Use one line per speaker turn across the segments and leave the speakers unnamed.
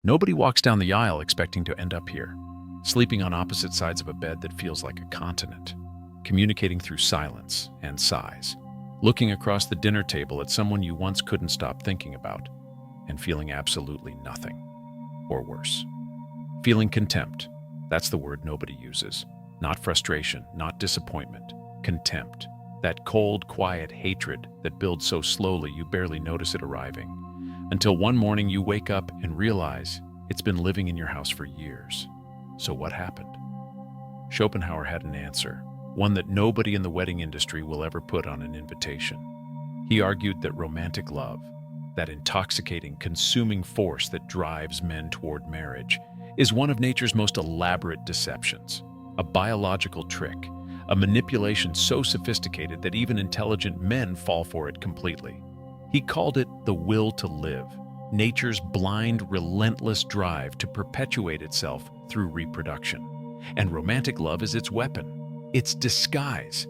Nobody walks down the aisle expecting to end up here, sleeping on opposite sides of a bed that feels like a continent, communicating through silence and sighs, looking across the dinner table at someone you once couldn't stop thinking about, and feeling absolutely nothing, or worse. Feeling contempt, that's the word nobody uses. Not frustration, not disappointment, contempt. That cold, quiet hatred that builds so slowly you barely notice it arriving, until one morning you wake up and realize it's been living in your house for years. So what happened? Schopenhauer had an answer, one that nobody in the wedding industry will ever put on an invitation. He argued that romantic love, that intoxicating, consuming force that drives men toward marriage, is one of nature's most elaborate deceptions, a biological trick, a manipulation so sophisticated that even intelligent men fall for it completely. He called it the will to live, nature's blind, relentless drive to perpetuate itself through reproduction. And romantic love is its weapon, its disguise.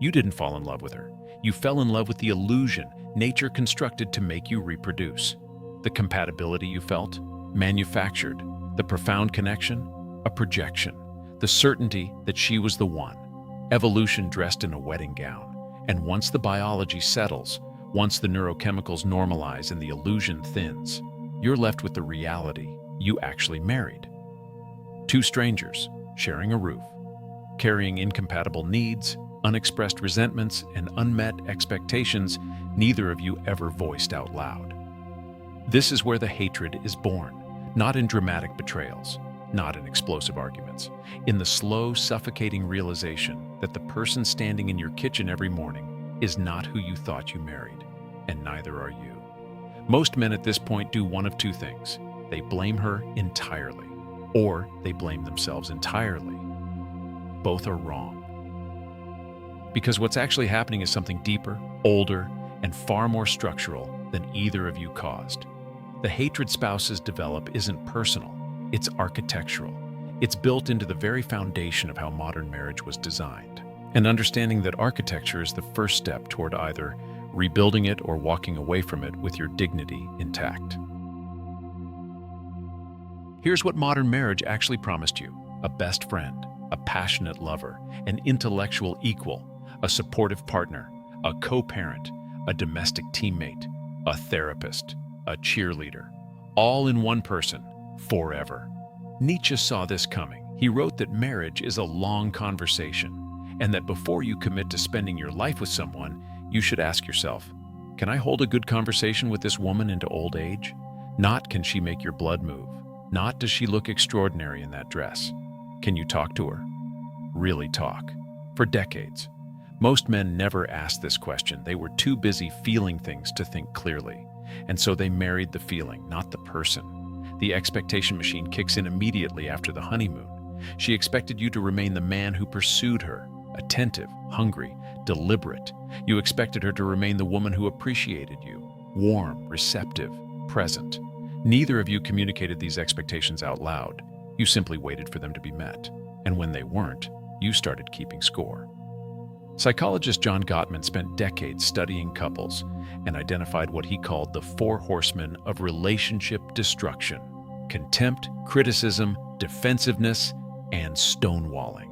You didn't fall in love with her. You fell in love with the illusion nature constructed to make you reproduce. The compatibility you felt, manufactured. The profound connection, a projection. The certainty that she was the one. Evolution dressed in a wedding gown. And once the biology settles, once the neurochemicals normalize and the illusion thins, you're left with the reality you actually married. Two strangers, sharing a roof, carrying incompatible needs, unexpressed resentments, and unmet expectations neither of you ever voiced out loud. This is where the hatred is born, not in dramatic betrayals, not in explosive arguments, in the slow, suffocating realization that the person standing in your kitchen every morning is not who you thought you married, and neither are you. Most men at this point do one of two things. They blame her entirely, or they blame themselves entirely. Both are wrong. Because what's actually happening is something deeper, older, and far more structural than either of you caused. The hatred spouses develop isn't personal, it's architectural. It's built into the very foundation of how modern marriage was designed. And understanding that architecture is the first step toward either rebuilding it or walking away from it with your dignity intact. Here's what modern marriage actually promised you: a best friend, a passionate lover, an intellectual equal, a supportive partner, a co-parent, a domestic teammate, a therapist, a cheerleader, all in one person, forever. Nietzsche saw this coming. He wrote that marriage is a long conversation, and that before you commit to spending your life with someone, you should ask yourself, can I hold a good conversation with this woman into old age? Not can she make your blood move? Not does she look extraordinary in that dress? Can you talk to her? Really talk. For decades, most men never asked this question. They were too busy feeling things to think clearly. And so they married the feeling, not the person. The expectation machine kicks in immediately after the honeymoon. She expected you to remain the man who pursued her, attentive, hungry, deliberate. You expected her to remain the woman who appreciated you, warm, receptive, present. Neither of you communicated these expectations out loud. You simply waited for them to be met. And when they weren't, you started keeping score. Psychologist John Gottman spent decades studying couples and identified what he called the 4 horsemen of relationship destruction: contempt, criticism, defensiveness, and stonewalling.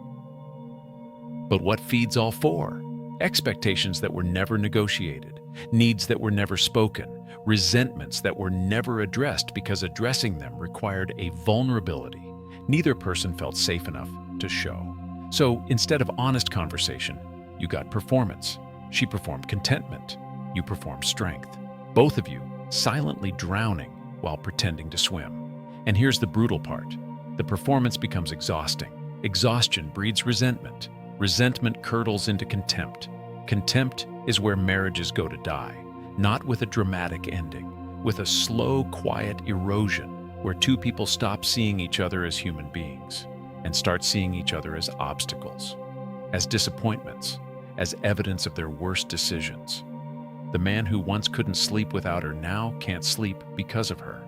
But what feeds all 4? Expectations that were never negotiated, needs that were never spoken, resentments that were never addressed because addressing them required a vulnerability neither person felt safe enough to show. So instead of honest conversation, you got performance. She performed contentment. You performed strength. Both of you silently drowning while pretending to swim. And here's the brutal part. The performance becomes exhausting. Exhaustion breeds resentment. Resentment curdles into contempt. Contempt is where marriages go to die, not with a dramatic ending, with a slow, quiet erosion where two people stop seeing each other as human beings and start seeing each other as obstacles, as disappointments, as evidence of their worst decisions. The man who once couldn't sleep without her now can't sleep because of her.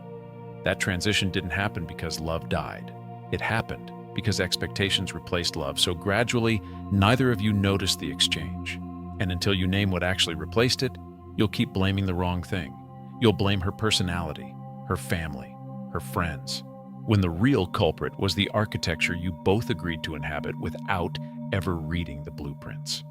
That transition didn't happen because love died. It happened because expectations replaced love, so gradually, neither of you noticed the exchange. And until you name what actually replaced it, you'll keep blaming the wrong thing. You'll blame her personality, her family, her friends, when the real culprit was the architecture you both agreed to inhabit without ever reading the blueprints.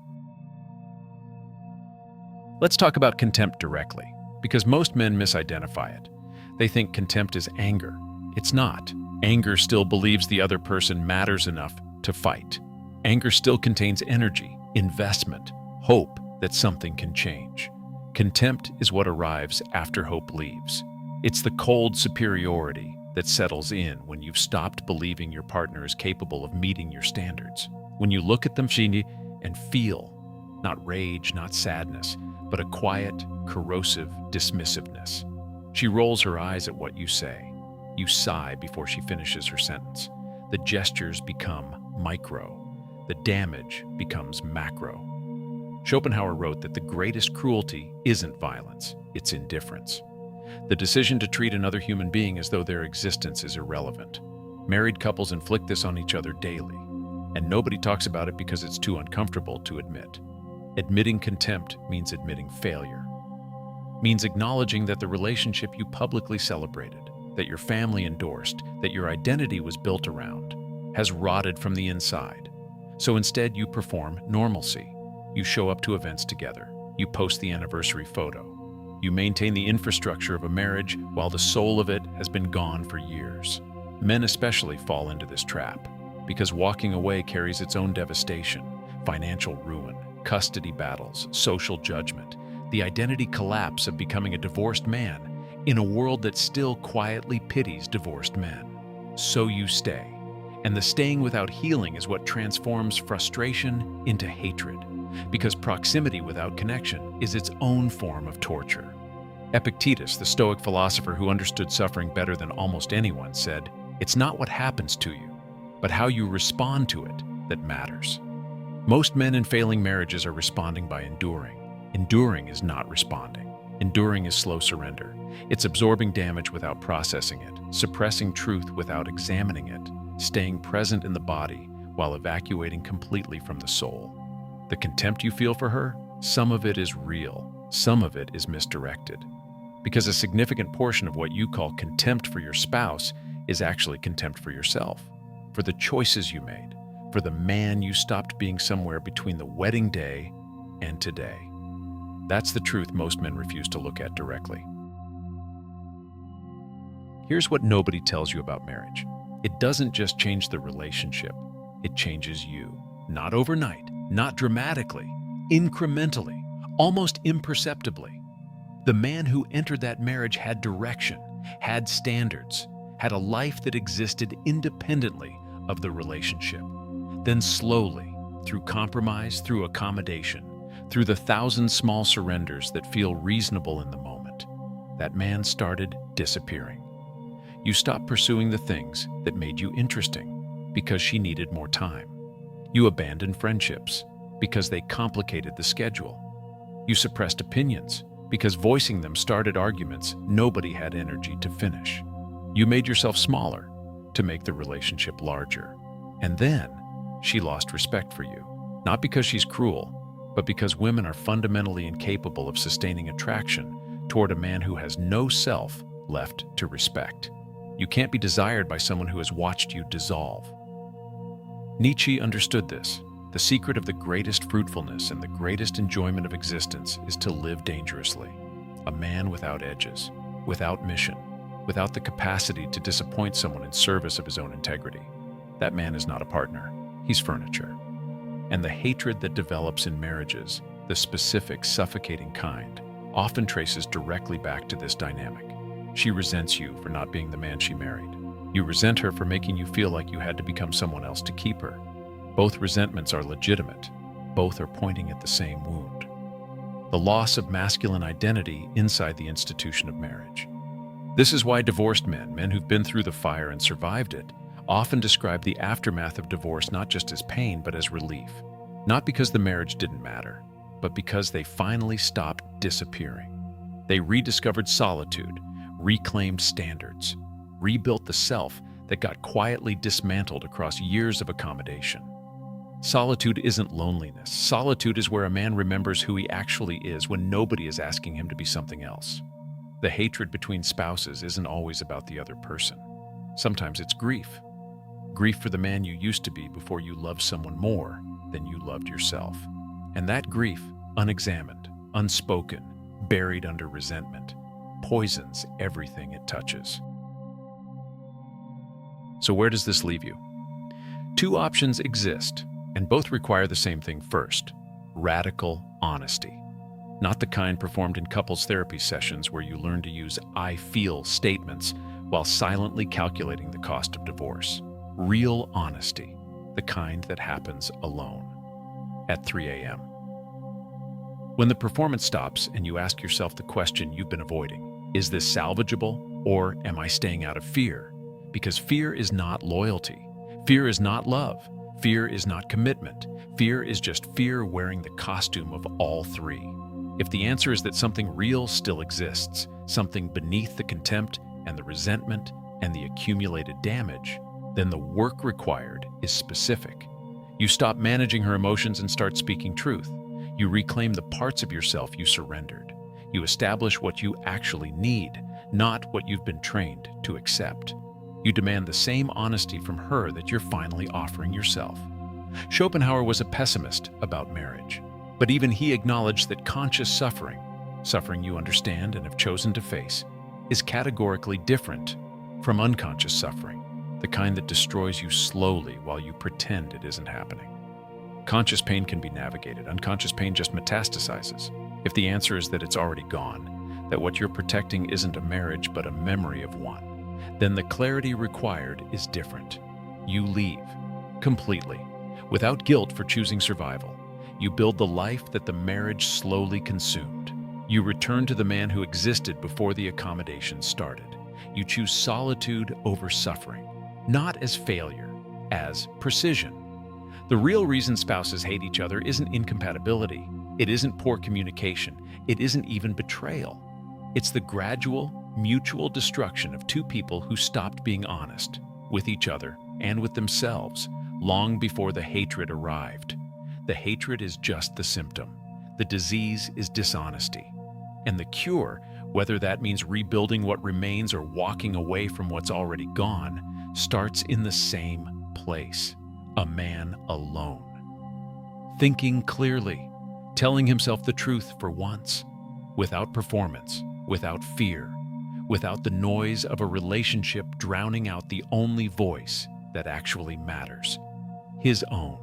Let's talk about contempt directly, because most men misidentify it. They think contempt is anger. It's not. Anger still believes the other person matters enough to fight. Anger still contains energy, investment, hope that something can change. Contempt is what arrives after hope leaves. It's the cold superiority that settles in when you've stopped believing your partner is capable of meeting your standards. When you look at them and feel, not rage, not sadness, but a quiet, corrosive dismissiveness. She rolls her eyes at what you say. You sigh before she finishes her sentence. The gestures become micro. The damage becomes macro. Schopenhauer wrote that the greatest cruelty isn't violence, it's indifference. The decision to treat another human being as though their existence is irrelevant. Married couples inflict this on each other daily, and nobody talks about it because it's too uncomfortable to admit. Admitting contempt means admitting failure. Means acknowledging that the relationship you publicly celebrated, that your family endorsed, that your identity was built around, has rotted from the inside. So instead you perform normalcy. You show up to events together. You post the anniversary photo. You maintain the infrastructure of a marriage while the soul of it has been gone for years. Men especially fall into this trap, because walking away carries its own devastation, financial ruin, custody battles, social judgment, the identity collapse of becoming a divorced man in a world that still quietly pities divorced men. So you stay. And the staying without healing is what transforms frustration into hatred, because proximity without connection is its own form of torture. Epictetus, the Stoic philosopher who understood suffering better than almost anyone, said, "It's not what happens to you, but how you respond to it that matters." Most men in failing marriages are responding by enduring. Enduring is not responding. Enduring is slow surrender. It's absorbing damage without processing it, suppressing truth without examining it, staying present in the body while evacuating completely from the soul. The contempt you feel for her, some of it is real, some of it is misdirected. Because a significant portion of what you call contempt for your spouse is actually contempt for yourself, for the choices you made, for the man you stopped being somewhere between the wedding day and today. That's the truth most men refuse to look at directly. Here's what nobody tells you about marriage. It doesn't just change the relationship, it changes you. Not overnight, not dramatically, incrementally, almost imperceptibly. The man who entered that marriage had direction, had standards, had a life that existed independently of the relationship. Then slowly, through compromise, through accommodation, through the 1,000 small surrenders that feel reasonable in the moment, that man started disappearing. You stopped pursuing the things that made you interesting because she needed more time. You abandoned friendships because they complicated the schedule. You suppressed opinions because voicing them started arguments nobody had energy to finish. You made yourself smaller to make the relationship larger. And then she lost respect for you, not because she's cruel, but because women are fundamentally incapable of sustaining attraction toward a man who has no self left to respect. You can't be desired by someone who has watched you dissolve. Nietzsche understood this. The secret of the greatest fruitfulness and the greatest enjoyment of existence is to live dangerously. A man without edges, without mission, without the capacity to disappoint someone in service of his own integrity. That man is not a partner. He's furniture. And the hatred that develops in marriages, the specific, suffocating kind, often traces directly back to this dynamic. She resents you for not being the man she married. You resent her for making you feel like you had to become someone else to keep her. Both resentments are legitimate. Both are pointing at the same wound. The loss of masculine identity inside the institution of marriage. This is why divorced men who've been through the fire and survived it, often describe the aftermath of divorce not just as pain, but as relief. Not because the marriage didn't matter, but because they finally stopped disappearing. They rediscovered solitude, reclaimed standards, rebuilt the self that got quietly dismantled across years of accommodation. Solitude isn't loneliness. Solitude is where a man remembers who he actually is when nobody is asking him to be something else. The hatred between spouses isn't always about the other person. Sometimes it's grief. Grief for the man you used to be before you loved someone more than you loved yourself. And that grief, unexamined, unspoken, buried under resentment, poisons everything it touches. So where does this leave you? Two options exist, and both require the same thing first: radical honesty. Not the kind performed in couples therapy sessions where you learn to use "I feel" statements while silently calculating the cost of divorce. Real honesty, the kind that happens alone, at 3 a.m. When the performance stops and you ask yourself the question you've been avoiding: is this salvageable, or am I staying out of fear? Because fear is not loyalty. Fear is not love. Fear is not commitment. Fear is just fear wearing the costume of all three. If the answer is that something real still exists, something beneath the contempt and the resentment and the accumulated damage, then the work required is specific. You stop managing her emotions and start speaking truth. You reclaim the parts of yourself you surrendered. You establish what you actually need, not what you've been trained to accept. You demand the same honesty from her that you're finally offering yourself. Schopenhauer was a pessimist about marriage, but even he acknowledged that conscious suffering, suffering you understand and have chosen to face, is categorically different from unconscious suffering, the kind that destroys you slowly while you pretend it isn't happening. Conscious pain can be navigated. Unconscious pain just metastasizes. If the answer is that it's already gone, that what you're protecting isn't a marriage but a memory of one, then the clarity required is different. You leave, completely, without guilt for choosing survival. You build the life that the marriage slowly consumed. You return to the man who existed before the accommodation started. You choose solitude over suffering, not as failure, as precision. The real reason spouses hate each other isn't incompatibility. It isn't poor communication. It isn't even betrayal. It's the gradual, mutual destruction of two people who stopped being honest with each other and with themselves long before the hatred arrived. The hatred is just the symptom. The disease is dishonesty. And the cure, whether that means rebuilding what remains or walking away from what's already gone, starts in the same place: a man alone. Thinking clearly, telling himself the truth for once, without performance, without fear, without the noise of a relationship drowning out the only voice that actually matters: his own.